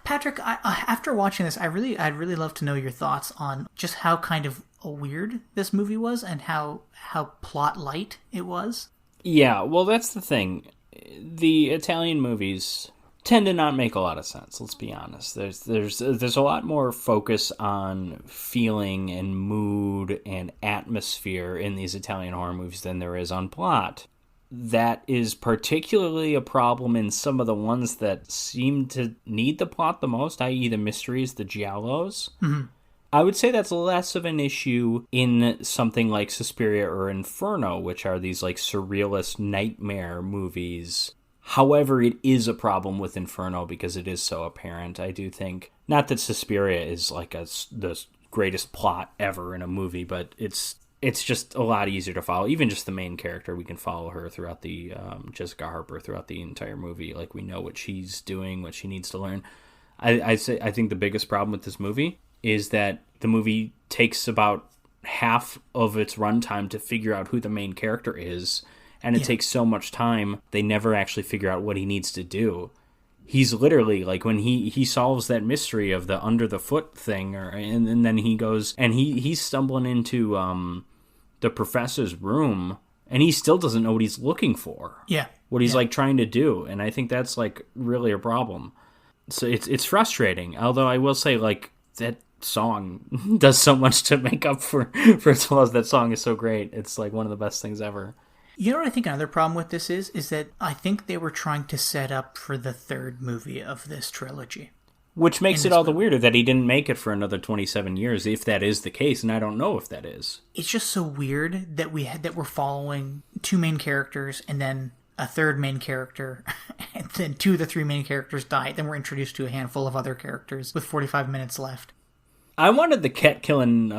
Patrick, after watching this, I'd really love to know your thoughts on just how kind of weird this movie was and how plot light it was. Yeah, well, that's the thing. The Italian movies tend to not make a lot of sense. Let's be honest. There's a lot more focus on feeling and mood and atmosphere in these Italian horror movies than there is on plot. That is particularly a problem in some of the ones that seem to need the plot the most, i.e. the mysteries, the giallos. Mm-hmm. I would say that's less of an issue in something like Suspiria or Inferno, which are these like surrealist nightmare movies. However, it is a problem with Inferno because it is so apparent. I do think, not that Suspiria is like the greatest plot ever in a movie, but it's just a lot easier to follow. Even just the main character, we can follow her throughout the Jessica Harper throughout the entire movie. Like, we know what she's doing, what she needs to learn. I think the biggest problem with this movie is that the movie takes about half of its runtime to figure out who the main character is, and it takes so much time, they never actually figure out what he needs to do. He's literally, like, when he solves that mystery of the under the foot thing, and then he goes, and he's stumbling into the professor's room, and he still doesn't know what he's looking for. Yeah. What he's, like, trying to do, and I think that's, like, really a problem. So it's frustrating, although I will say, like, that song does so much to make up for its flaws. That song is so great. It's, like, one of the best things ever. You know what I think another problem with this is that I think they were trying to set up for the third movie of this trilogy. Which makes it all the weirder that he didn't make it for another 27 years, if that is the case, and I don't know if that is. It's just so weird that we're following two main characters and then a third main character, and then two of the three main characters die. Then we're introduced to a handful of other characters with 45 minutes left. I wanted the cat-killing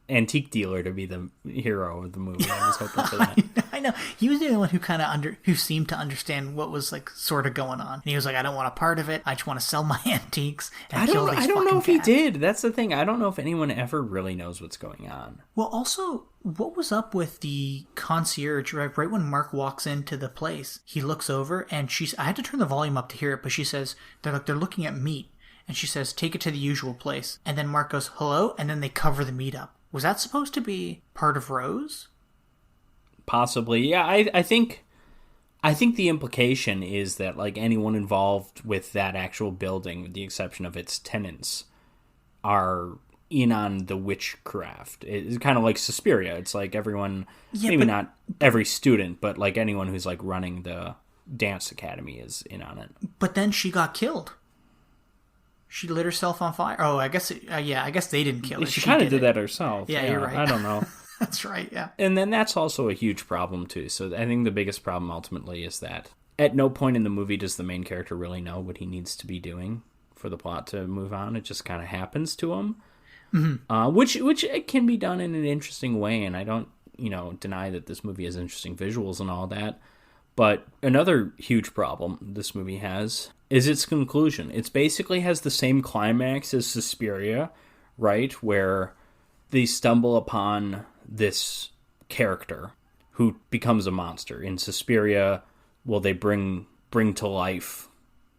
antique dealer to be the hero of the movie. I was hoping for that. I know. He was the only one who seemed to understand what was, like, sort of going on. And he was like, I don't want a part of it. I just want to sell my antiques and kill these fucking cats. I don't know if he did. That's the thing. I don't know if anyone ever really knows what's going on. Well, also, what was up with the concierge, right when Mark walks into the place? He looks over, and I had to turn the volume up to hear it, but she says, they're looking at meat. And she says, take it to the usual place. And then Mark goes, hello? And then they cover the meat up. Was that supposed to be part of Rose? Possibly. Yeah, I think the implication is that, like, anyone involved with that actual building, with the exception of its tenants, are in on the witchcraft. It's kind of like Suspiria. It's like everyone, not every student, but like anyone who's, like, running the dance academy is in on it. But then she got killed. She lit herself on fire. Oh, I guess they didn't kill her. She kind of did that herself. Yeah, you're right. I don't know. That's right, yeah. And then that's also a huge problem, too. So I think the biggest problem ultimately is that at no point in the movie does the main character really know what he needs to be doing for the plot to move on. It just kind of happens to him. Mm-hmm. Which can be done in an interesting way, and I don't, deny that this movie has interesting visuals and all that. But another huge problem this movie has is its conclusion. It basically has the same climax as Suspiria, right? Where they stumble upon this character who becomes a monster. In Suspiria, they bring to life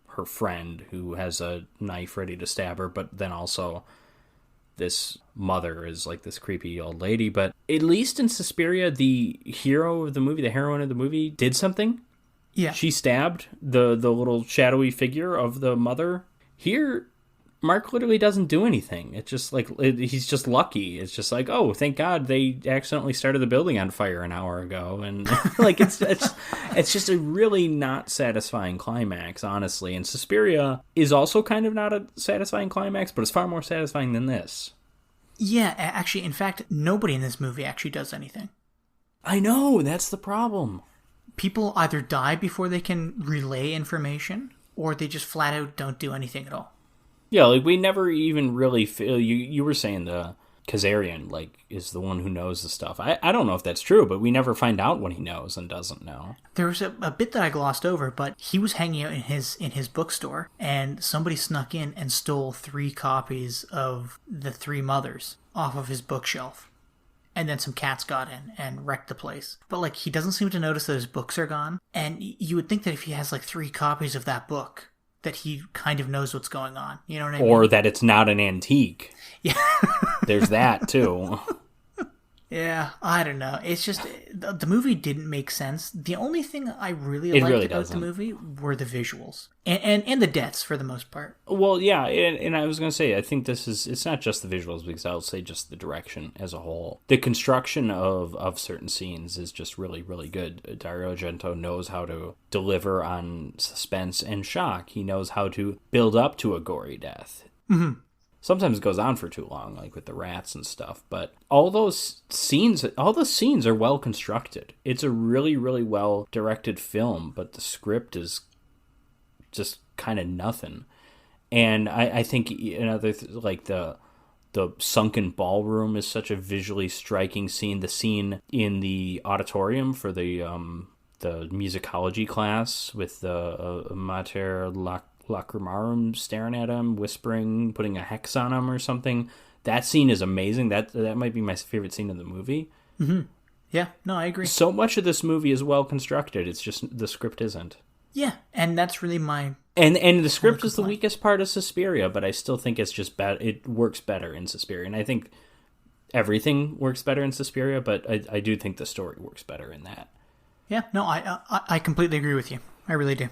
her friend who has a knife ready to stab her, but then also this mother is like this creepy old lady. But at least in Suspiria, the hero of the movie, the heroine of the movie, did something. Yeah. She stabbed the little shadowy figure of the mother. Here, Mark literally doesn't do anything. It's just like, he's just lucky. It's just like, oh, thank God they accidentally started the building on fire an hour ago. And like, it's just a really not satisfying climax, honestly. And Suspiria is also kind of not a satisfying climax, but it's far more satisfying than this. Yeah, actually, in fact, nobody in this movie actually does anything. I know, that's the problem. People either die before they can relay information, or they just flat out don't do anything at all. Yeah, like, we never even really feel... You were saying the Kazarian, like, is the one who knows the stuff. I don't know if that's true, but we never find out what he knows and doesn't know. There was a bit that I glossed over, but he was hanging out in his bookstore, and somebody snuck in and stole 3 copies of The Three Mothers off of his bookshelf. And then some cats got in and wrecked the place. But, like, he doesn't seem to notice that his books are gone. And you would think that if he has, like, 3 copies of that book, that he kind of knows what's going on. You know what I mean? Or that it's not an antique. Yeah. There's that, too. Yeah, I don't know. It's just, the movie didn't make sense. The only thing I really liked about the movie were the visuals. And the deaths, for the most part. Well, yeah, and I was going to say, I think it's not just the visuals, because I'll say just the direction as a whole. The construction of certain scenes is just really, really good. Dario Argento knows how to deliver on suspense and shock. He knows how to build up to a gory death. Mm-hmm. Sometimes it goes on for too long, like with the rats and stuff. But all the scenes are well constructed. It's a really, really well directed film, but the script is just kind of nothing. And I think like the sunken ballroom is such a visually striking scene. The scene in the auditorium for the musicology class with the Mater Lacrimarum staring at him, whispering, putting a hex on him or something. That scene is amazing. That might be my favorite scene in the movie. Mm-hmm. Yeah, no, I agree. So much of this movie is well constructed. It's just the script isn't. Yeah, and that's really my... And the script is the weakest part of Suspiria, but I still think it's just bad. It works better in Suspiria, and I think everything works better in Suspiria, but I do think the story works better in that. Yeah, no, I completely agree with you. I really do.